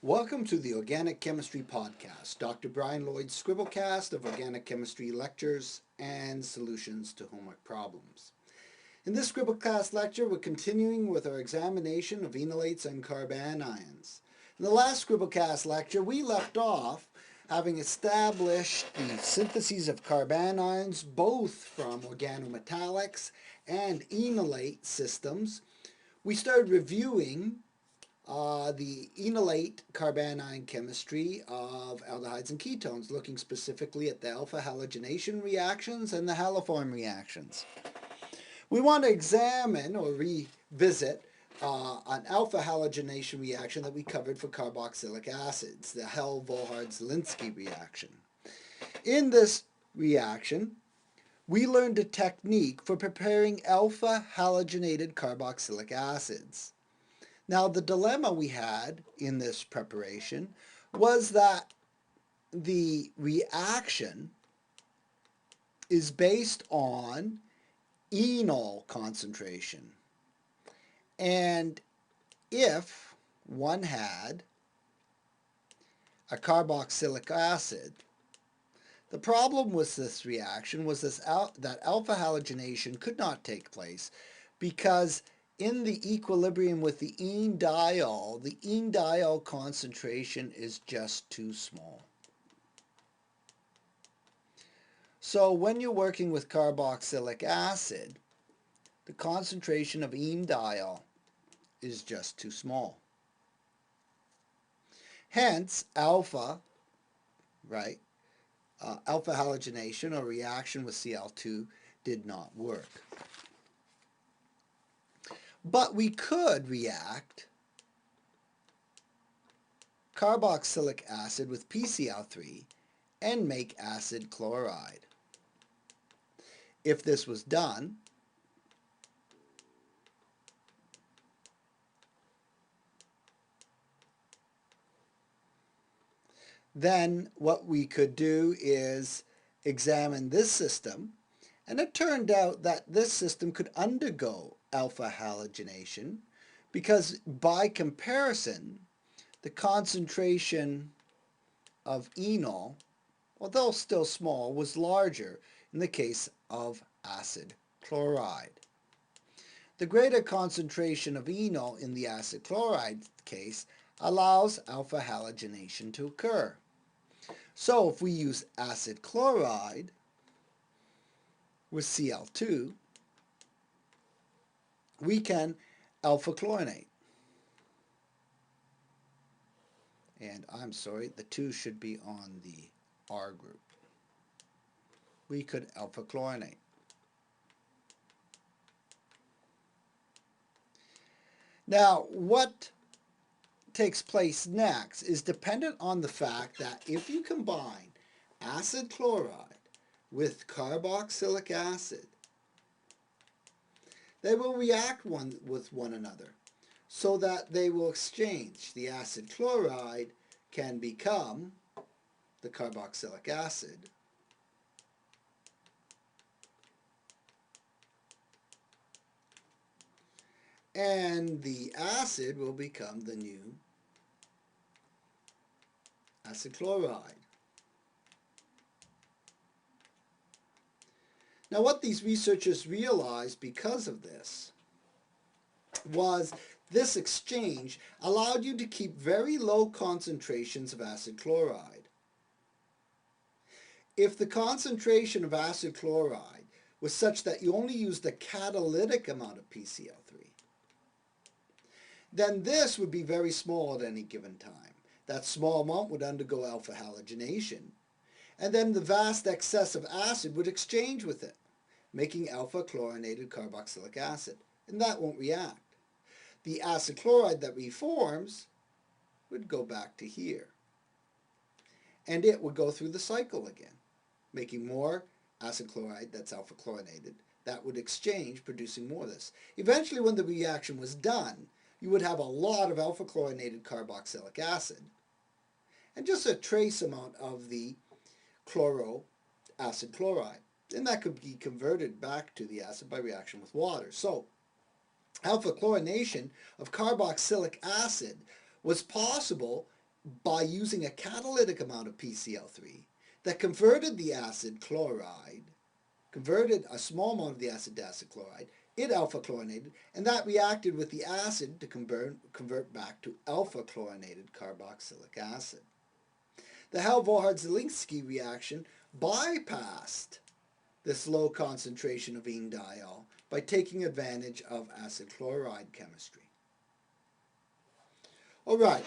Welcome to the Organic Chemistry Podcast, Dr. Brian Lloyd's scribblecast of organic chemistry lectures and solutions to homework problems. In this scribblecast lecture, we're continuing with our examination of enolates and carbanions. In the last scribblecast lecture, we left off having established the syntheses of carbanions both from organometallics and enolate systems. We started reviewing the enolate carbanion chemistry of aldehydes and ketones, looking specifically at the alpha-Halogenation reactions and the haloform reactions. We want to examine or revisit an alpha-Halogenation reaction that we covered for carboxylic acids, the Hell-Vollhard-Zelinsky reaction. In this reaction, we learned a technique for preparing alpha-halogenated carboxylic acids. Now, the dilemma we had in this preparation was that the reaction is based on enol concentration. And if one had a carboxylic acid, the problem with this reaction was that alpha-halogenation could not take place because in the equilibrium with the enediol concentration is just too small. So when you're working with carboxylic acid, the concentration of enediol is just too small. Hence, alpha-halogenation or reaction with Cl2 did not work. But we could react carboxylic acid with PCl3 and make acid chloride. If this was done, then what we could do is examine this system, and it turned out that this system could undergo alpha-halogenation because by comparison the concentration of enol, although still small, was larger in the case of acid chloride. The greater concentration of enol in the acid chloride case allows alpha-halogenation to occur. So if we use acid chloride with Cl2, we can alpha-chlorinate. And I'm sorry, the 2 should be on the R group. We could alpha-chlorinate. Now, what takes place next is dependent on the fact that if you combine acid chloride with carboxylic acid, they will react with one another so that they will exchange. The acid chloride can become the carboxylic acid, and the acid will become the new acid chloride. Now, what these researchers realized because of this was this exchange allowed you to keep very low concentrations of acid chloride. If the concentration of acid chloride was such that you only used the catalytic amount of PCl3, then this would be very small at any given time. That small amount would undergo alpha-halogenation, and then the vast excess of acid would exchange with it, making alpha-chlorinated carboxylic acid, and that won't react. The acid chloride that reforms would go back to here, and it would go through the cycle again, making more acid chloride that's alpha-chlorinated. That would exchange, producing more of this. Eventually, when the reaction was done, you would have a lot of alpha-chlorinated carboxylic acid and just a trace amount of the acid chloride. And that could be converted back to the acid by reaction with water. So alpha-chlorination of carboxylic acid was possible by using a catalytic amount of PCl3 that converted the acid chloride, converted a small amount of the acid to acid chloride, it alpha-chlorinated, and that reacted with the acid to convert back to alpha-chlorinated carboxylic acid. The Hell-Vollhard-Zelinsky reaction bypassed this low concentration of enediol by taking advantage of acid chloride chemistry. All right.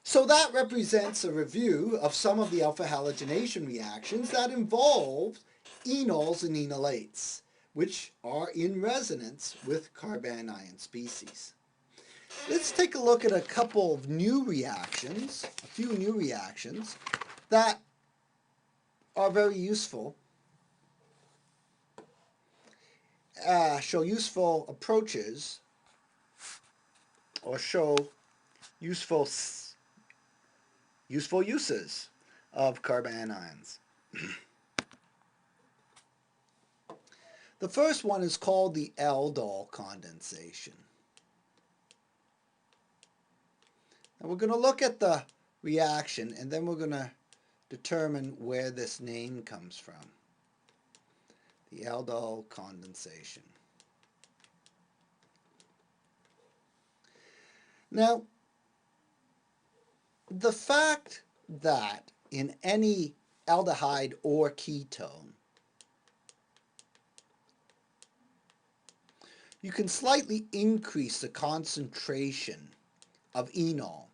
So that represents a review of some of the alpha-halogenation reactions that involve enols and enolates, which are in resonance with carbanion species. Let's take a look at a couple of new reactions, a few new reactions that are very useful, show useful approaches, or show useful uses of carbanions. The first one is called the Aldol Condensation. Now we're going to look at the reaction and then we're going to determine where this name comes from. The Aldol Condensation. Now, the fact that in any aldehyde or ketone, you can slightly increase the concentration of enol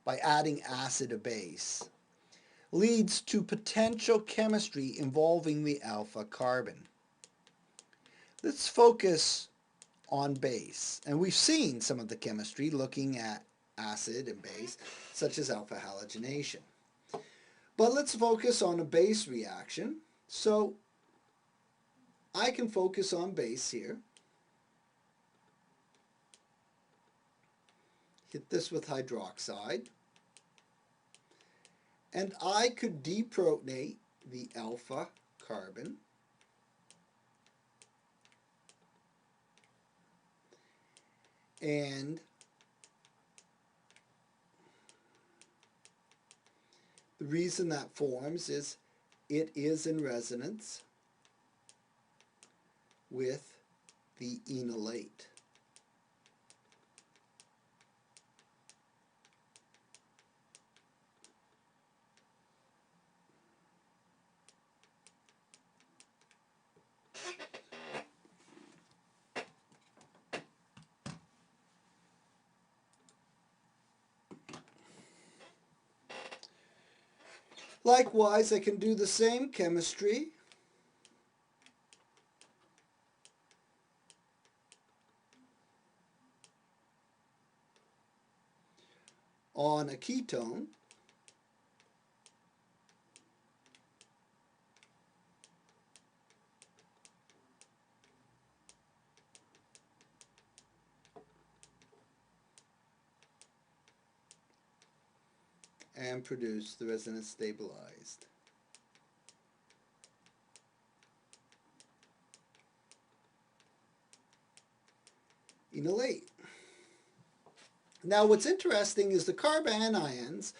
by adding acid or base, leads to potential chemistry involving the alpha carbon. Let's focus on base, and we've seen some of the chemistry looking at acid and base, such as alpha-halogenation. But let's focus on a base reaction. So I can focus on base here. Hit this with hydroxide. And I could deprotonate the alpha carbon. And the reason that forms is it is in resonance with the enolate. Likewise, I can do the same chemistry on a ketone. And produce the resonance stabilized enolate. Now what's interesting is the carbanions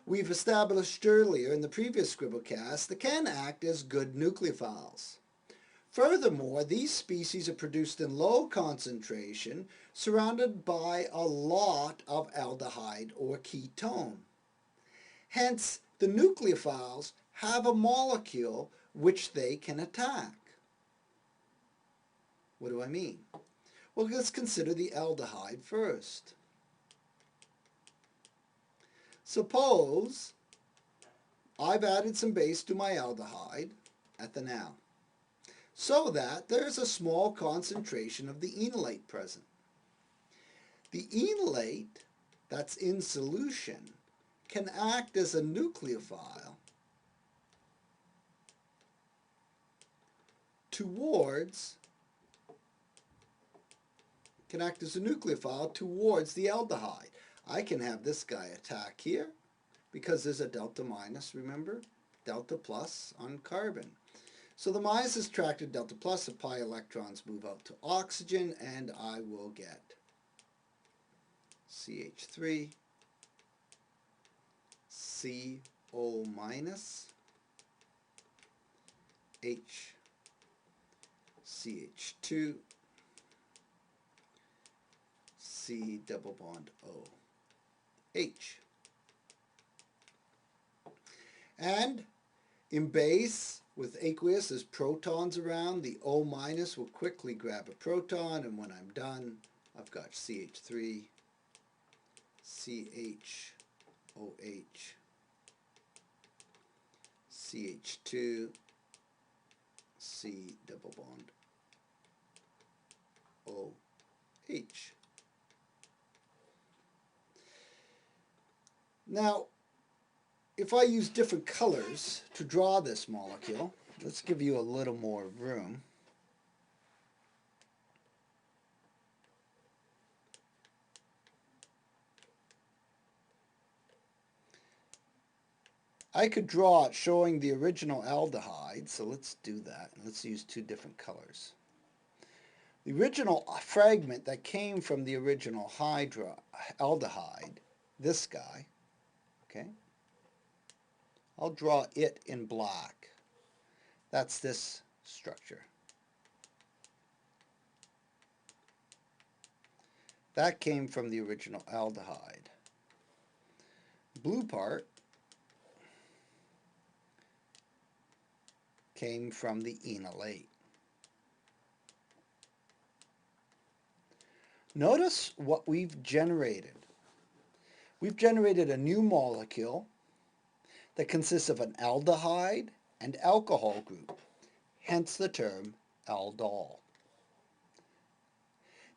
we've established earlier in the previous scribblecast that can act as good nucleophiles. Furthermore, these species are produced in low concentration surrounded by a lot of aldehyde or ketone. Hence, the nucleophiles have a molecule which they can attack. What do I mean? Well, let's consider the aldehyde first. Suppose I've added some base to my aldehyde, ethanal, so that there's a small concentration of the enolate present. The enolate that's in solution can act as a nucleophile towards the aldehyde. I can have this guy attack here because there's a delta minus, remember? Delta plus on carbon. So the minus is attracted to delta plus, the pi electrons move out to oxygen, and I will get CH3, CO minus, H, CH2, C double bond O, H. And in base, with aqueous, there's protons around. The O minus will quickly grab a proton, and when I'm done, I've got CH3, CH, OH, CH2, C double bond OH. Now, if I use different colors to draw this molecule, let's give you a little more room. I could draw it showing the original aldehyde, so let's do that. Let's use two different colors. The original fragment that came from the original aldehyde, this guy, okay? I'll draw it in black. That's this structure. That came from the original aldehyde. Blue part came from the enolate. Notice what we've generated. We've generated a new molecule that consists of an aldehyde and alcohol group, hence the term aldol.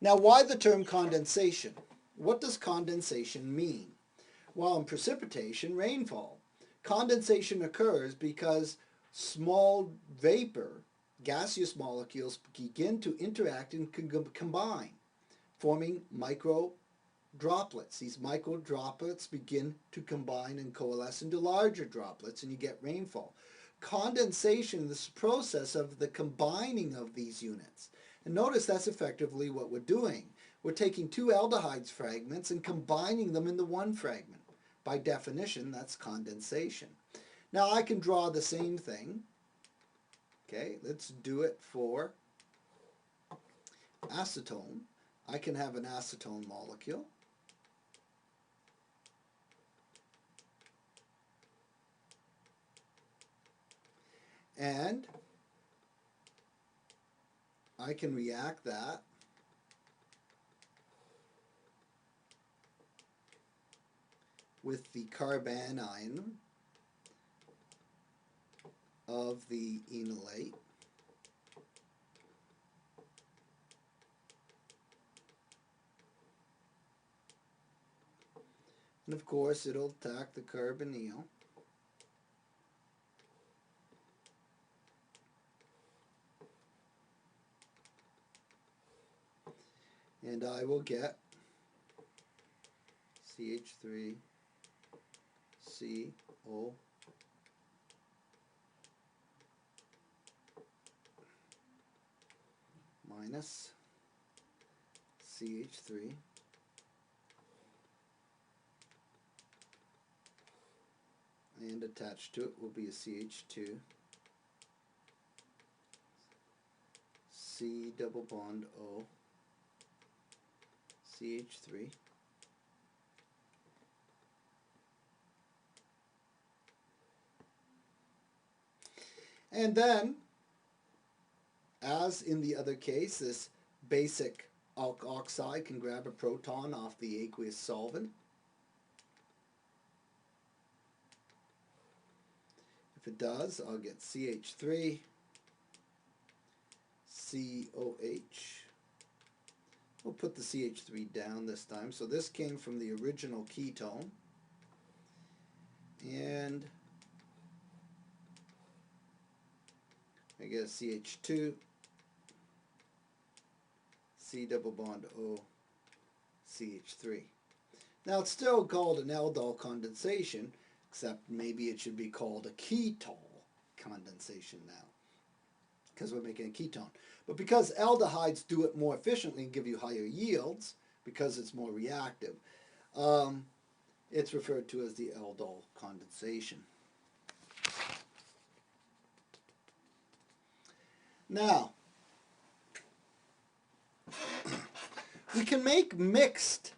Now, why the term condensation? What does condensation mean? Well, in precipitation, rainfall. Condensation occurs because small vapor, gaseous molecules begin to interact and combine, forming micro droplets. These micro droplets begin to combine and coalesce into larger droplets, and you get rainfall. Condensation is the process of the combining of these units. And notice that's effectively what we're doing. We're taking two aldehydes fragments and combining them into one fragment. By definition, that's condensation. Now I can draw the same thing. Okay, let's do it for acetone. I can have an acetone molecule. And I can react that with the carbanion of the enolate. And of course it'll attack the carbonyl. And I will get CH3, CO minus CH3 and attached to it will be a CH2, C double bond O, CH3, and then, as in the other case, this basic alk oxide can grab a proton off the aqueous solvent. If it does, I'll get CH3, COH. We'll put the CH3 down this time. So this came from the original ketone. And I get a CH2, C double bond O, CH3. Now it's still called an Aldol condensation, except maybe it should be called a ketol condensation now, because we're making a ketone. But because aldehydes do it more efficiently and give you higher yields, because it's more reactive, It's referred to as the Aldol Condensation. Now, we can make mixed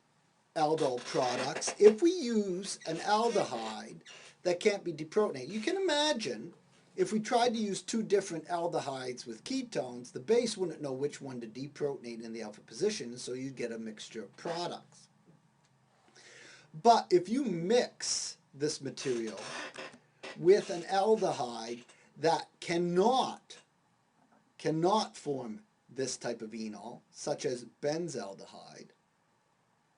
aldol products if we use an aldehyde that can't be deprotonated. You can imagine if we tried to use two different aldehydes with ketones, the base wouldn't know which one to deprotonate in the alpha position, so you'd get a mixture of products. But if you mix this material with an aldehyde that cannot form this type of enol, such as benzaldehyde,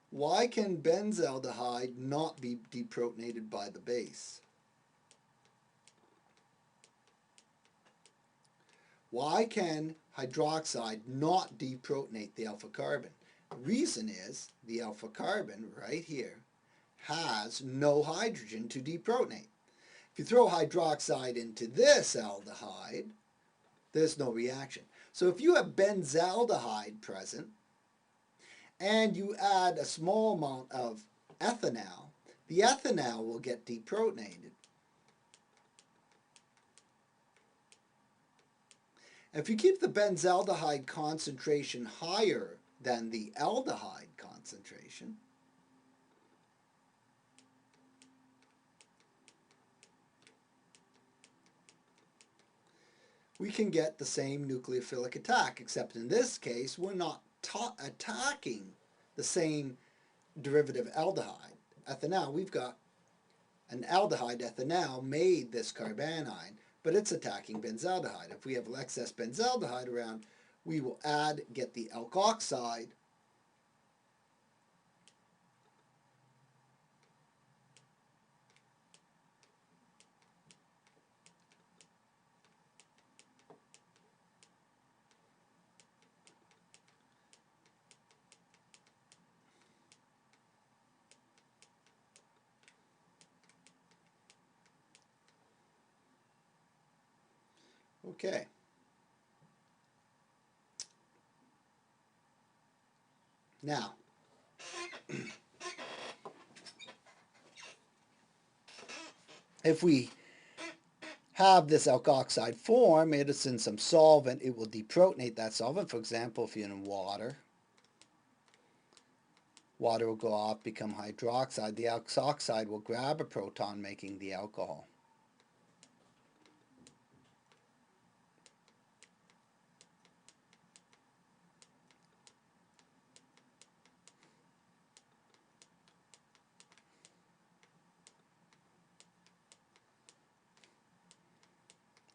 why can benzaldehyde not be deprotonated by the base? Why can hydroxide not deprotonate the alpha carbon? The reason is the alpha carbon right here has no hydrogen to deprotonate. If you throw hydroxide into this aldehyde, there's no reaction. So if you have benzaldehyde present and you add a small amount of ethanol, the ethanol will get deprotonated. If you keep the benzaldehyde concentration higher than the aldehyde concentration, we can get the same nucleophilic attack, except in this case we're not attacking the same derivative aldehyde, ethanol. We've got an aldehyde ethanol made this carbanion, but it's attacking benzaldehyde. If we have excess benzaldehyde around, we will get the alkoxide Okay. Now, if we have this alkoxide form, it's in some solvent, it will deprotonate that solvent. For example, if you're in water, water will go off, become hydroxide. The alkoxide will grab a proton, making the alcohol.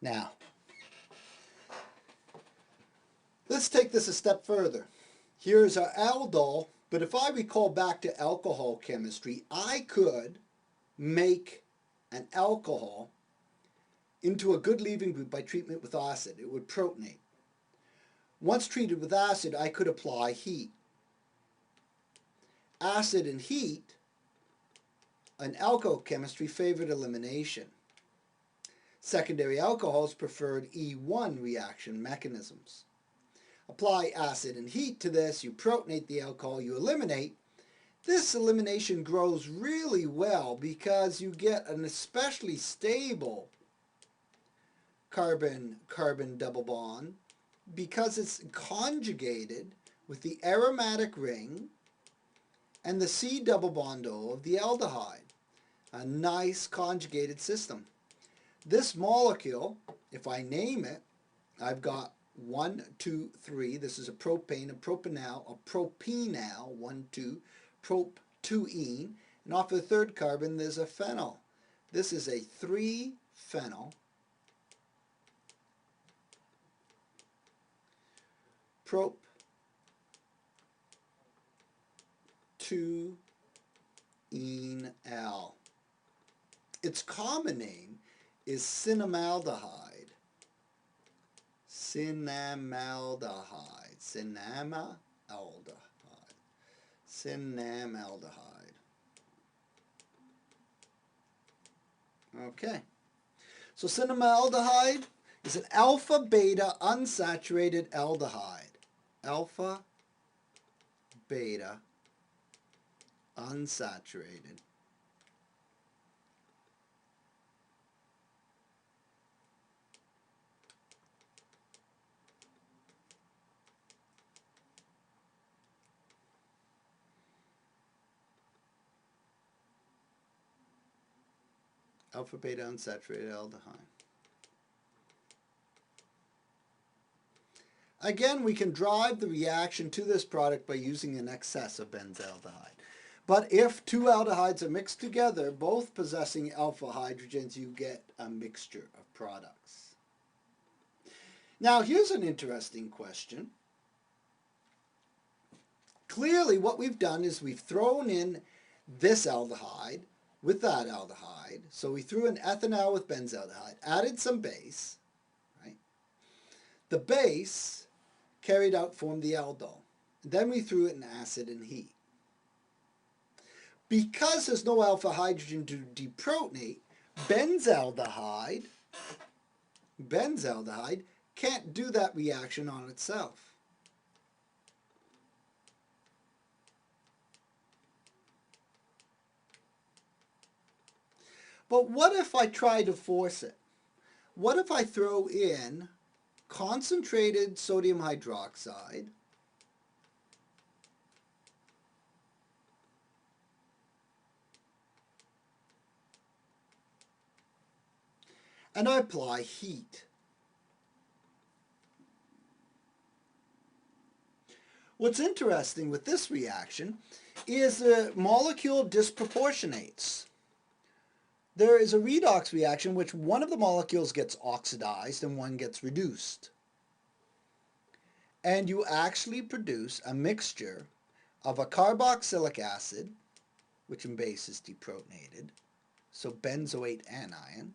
Now, let's take this a step further. Here's our aldol, but if I recall back to alcohol chemistry, I could make an alcohol into a good leaving group by treatment with acid. It would protonate. Once treated with acid, I could apply heat. Acid and heat, in alcohol chemistry, favored elimination. Secondary alcohols preferred E1 reaction mechanisms. Apply acid and heat to this, you protonate the alcohol, you eliminate. This elimination grows really well because you get an especially stable carbon-carbon double bond because it's conjugated with the aromatic ring and the C double bond O of the aldehyde. A nice conjugated system. This molecule, if I name it, I've got 1, 2, 3. This is a propane, a propanol, a propenal, 1, 2, prop-2-ene. And off the third carbon, there's a phenyl. This is a 3-phenyl prop-2-ene-al. Its common name is cinnamaldehyde. Cinnamaldehyde. Cinnamaldehyde. Cinnamaldehyde. Okay. So cinnamaldehyde is an alpha-beta unsaturated aldehyde. Alpha-beta unsaturated. Alpha beta unsaturated aldehyde. Again, we can drive the reaction to this product by using an excess of benzaldehyde. But if two aldehydes are mixed together, both possessing alpha hydrogens, you get a mixture of products. Now, here's an interesting question. Clearly, what we've done is we've thrown in this aldehyde with that aldehyde. So we threw in ethanol with benzaldehyde, added some base, right? The base carried out formed the aldol. Then we threw it in acid and heat. Because there's no alpha hydrogen to deprotonate, benzaldehyde can't do that reaction on itself. But what if I try to force it? What if I throw in concentrated sodium hydroxide and I apply heat? What's interesting with this reaction is the molecule disproportionates. There is a redox reaction in which one of the molecules gets oxidized and one gets reduced. And you actually produce a mixture of a carboxylic acid, which in base is deprotonated, so benzoate anion.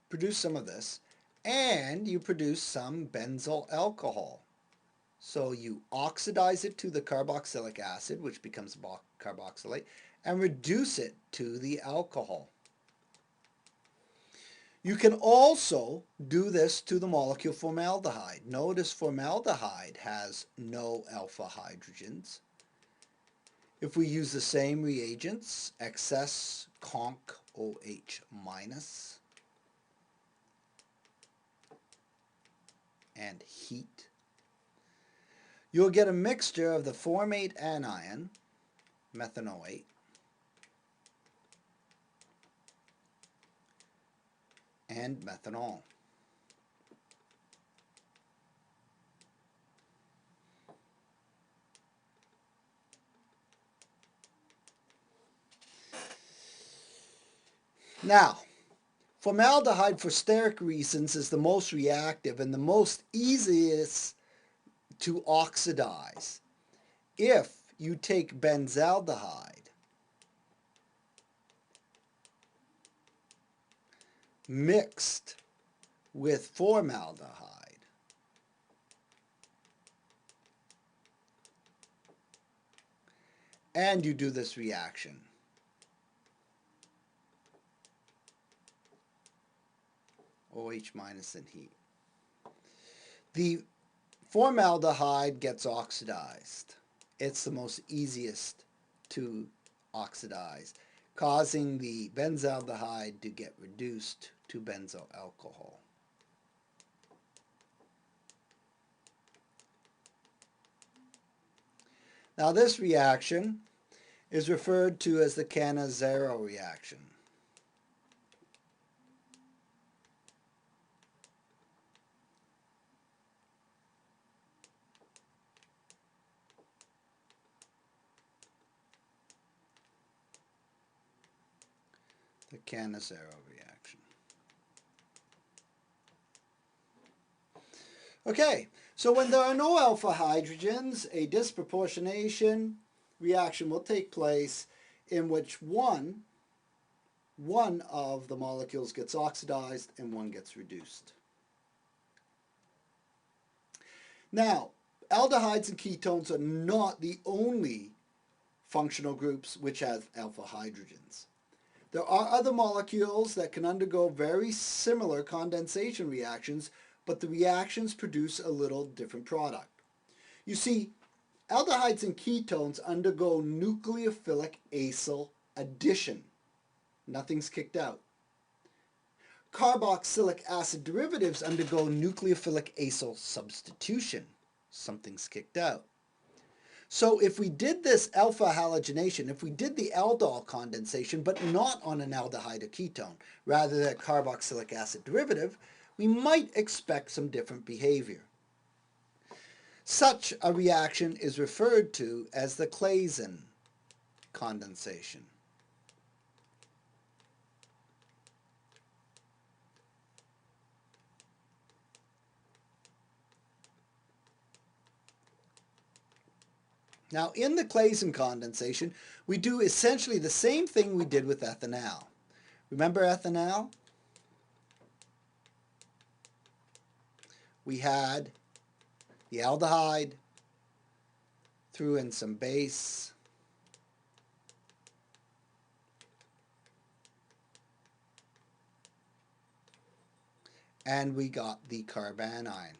Produce some of this, and you produce some benzyl alcohol. So you oxidize it to the carboxylic acid, which becomes carboxylate, and reduce it to the alcohol. You can also do this to the molecule formaldehyde. Notice formaldehyde has no alpha hydrogens. If we use the same reagents, excess conc OH minus and heat, you'll get a mixture of the formate anion, methanoate, and methanol. Now, formaldehyde for steric reasons is the most reactive and the most easiest to oxidize. If you take benzaldehyde mixed with formaldehyde, and you do this reaction, OH minus and heat, the formaldehyde gets oxidized. It's the most easiest to oxidize, causing the benzaldehyde to get reduced to benzyl alcohol. Now this reaction is referred to as the Cannizzaro reaction. The Cannizzaro reaction. Okay, so when there are no alpha hydrogens, a disproportionation reaction will take place in which one of the molecules gets oxidized and one gets reduced. Now, aldehydes and ketones are not the only functional groups which have alpha hydrogens. There are other molecules that can undergo very similar condensation reactions, but the reactions produce a little different product. You see, Aldehydes and ketones undergo nucleophilic acyl addition. Nothing's kicked out. Carboxylic acid derivatives undergo nucleophilic acyl substitution. Something's kicked out. So if we did this alpha-halogenation, if we did the Aldol condensation, but not on an aldehyde or ketone, rather than a carboxylic acid derivative, we might expect some different behavior. Such a reaction is referred to as the Claisen condensation. Now, in the Claisen condensation, we do essentially the same thing we did with ethanol. Remember ethanol? We had the aldehyde, threw in some base, and we got the carbanion,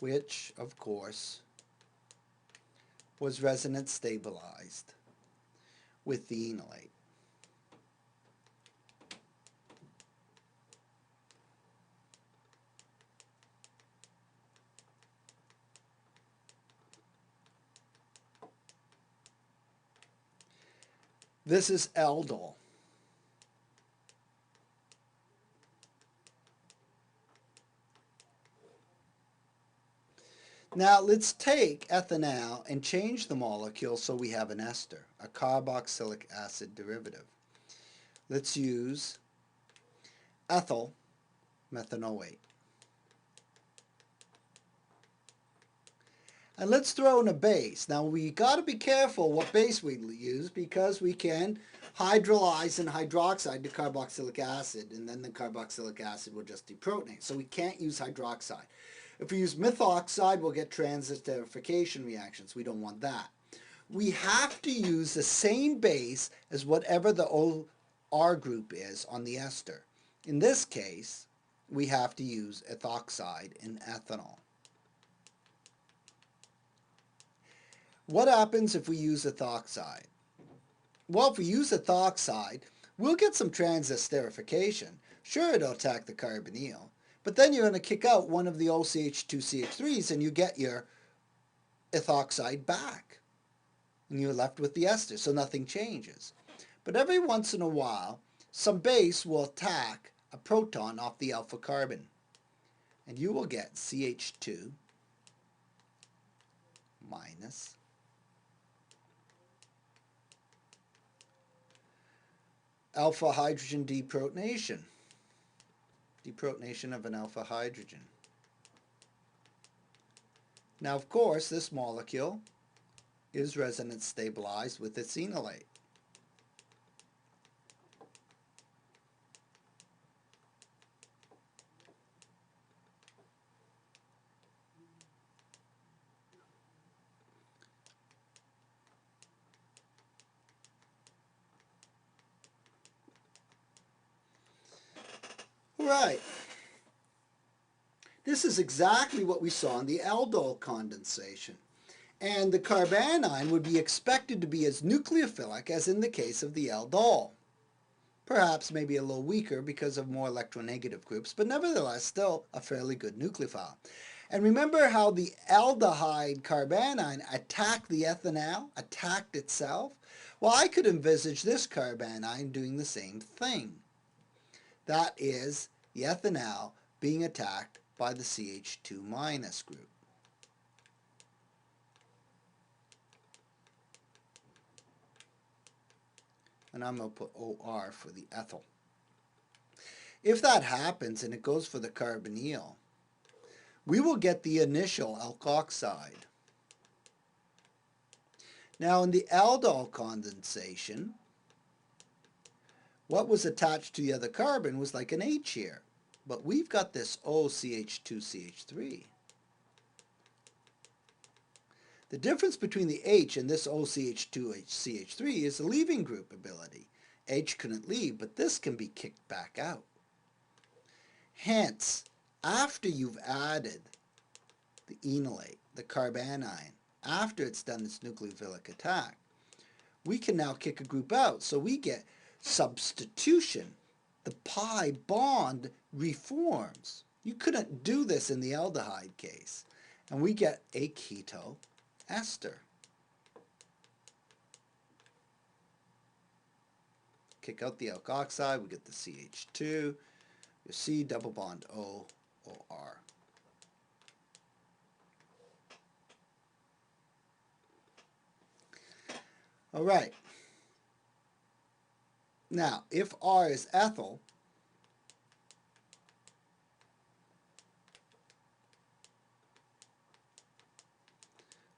which, of course, was resonance stabilized with the enolate. This is aldol. Now let's take ethanol and change the molecule so we have an ester, a carboxylic acid derivative. Let's use ethyl methanoate. And let's throw in a base. Now we got to be careful what base we use because we can hydrolyze and hydroxide to carboxylic acid, and then the carboxylic acid will just deprotonate. So we can't use hydroxide. If we use methoxide, we'll get transesterification reactions. We don't want that. We have to use the same base as whatever the OR group is on the ester. In this case, we have to use ethoxide in ethanol. What happens if we use ethoxide? Well, if we use ethoxide, we'll get some transesterification. Sure, it'll attack the carbonyl, but then you're going to kick out one of the OCH2CH3s and you get your ethoxide back. And you're left with the ester, so nothing changes. But every once in a while, some base will attack a proton off the alpha carbon. And you will get CH2 minus alpha hydrogen deprotonation. Deprotonation of an alpha hydrogen. Now, of course, this molecule is resonance stabilized with its enolate. Right. This is exactly what we saw in the Aldol condensation. And the carbanion would be expected to be as nucleophilic as in the case of the aldol. Perhaps maybe a little weaker because of more electronegative groups, but nevertheless still a fairly good nucleophile. And remember how the aldehyde carbanion attacked the ethanol, attacked itself? Well, I could envisage this carbanion doing the same thing. That is the ethanol being attacked by the CH2 minus group. And I'm going to put OR for the ethyl. If that happens and it goes for the carbonyl, we will get the initial alkoxide. Now in the aldol condensation, what was attached to the other carbon was like an H here. But we've got this OCH2CH3. The difference between the H and this OCH2CH3 is the leaving group ability. H couldn't leave, but this can be kicked back out. Hence, after you've added the enolate, the carbanion, after it's done its nucleophilic attack, we can now kick a group out. So we get substitution. The pi bond reforms. You couldn't do this in the aldehyde case. And we get a keto ester. Kick out the alkoxide, we get the CH2, your C double bond O, OR. All right. Now, if R is ethyl,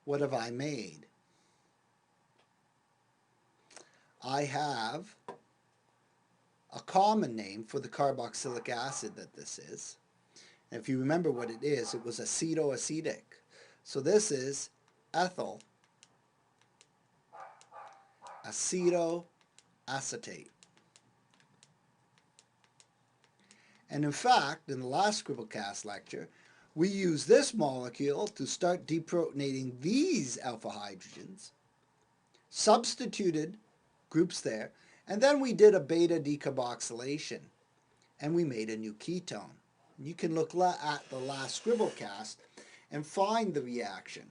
what have I made? I have a common name for the carboxylic acid that this is. And if you remember what it is, it was acetoacetic. So this is ethyl acetoacetate. And in fact, in the last Scribblecast lecture, we used this molecule to start deprotonating these alpha hydrogens, substituted groups there, and then we did a beta decarboxylation, and we made a new ketone. You can look at the last Scribblecast and find the reaction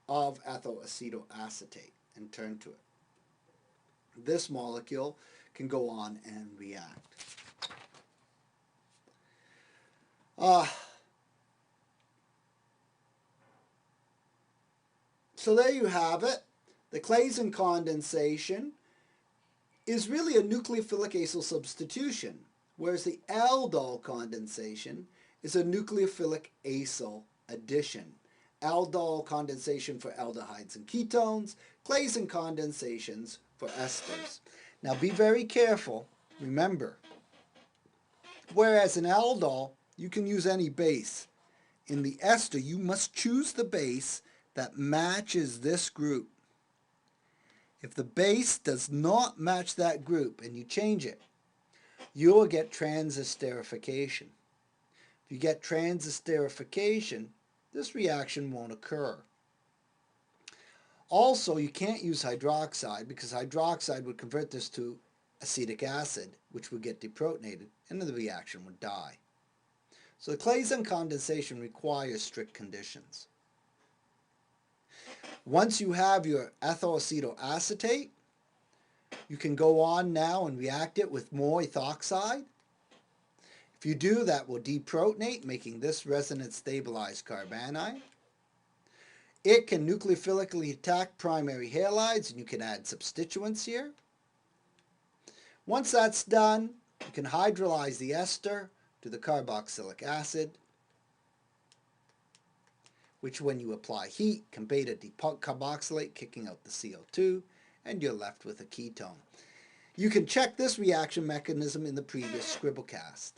of ethyl acetoacetate and turn to it. This molecule can go on and react. So there you have it. The Claisen condensation is really a nucleophilic acyl substitution, whereas the Aldol condensation is a nucleophilic acyl addition. Aldol condensation for aldehydes and ketones, Claisen condensations for esters. Now be very careful, remember, whereas in aldol you can use any base, in the ester you must choose the base that matches this group. If the base does not match that group and you change it, you will get transesterification. If you get transesterification, this reaction won't occur. Also, you can't use hydroxide because hydroxide would convert this to acetic acid, which would get deprotonated, and the reaction would die. So the Claisen condensation requires strict conditions. Once you have your ethyl acetoacetate, you can go on now and react it with more ethoxide. If you do, that will deprotonate, making this resonance stabilized carbanion. It can nucleophilically attack primary halides, and you can add substituents here. Once that's done, you can hydrolyze the ester to the carboxylic acid, which when you apply heat can beta decarboxylate, kicking out the CO2, and you're left with a ketone. You can check this reaction mechanism in the previous Scribblecast.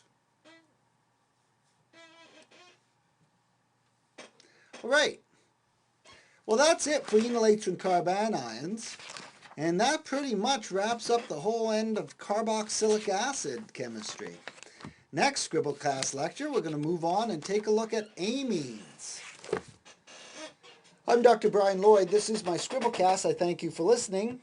All right. Well, that's it for enolates and carbanions, and that pretty much wraps up the whole end of carboxylic acid chemistry. Next Scribblecast lecture, we're going to move on and take a look at amines. I'm Dr. Brian Lloyd. This is my Scribblecast. I thank you for listening.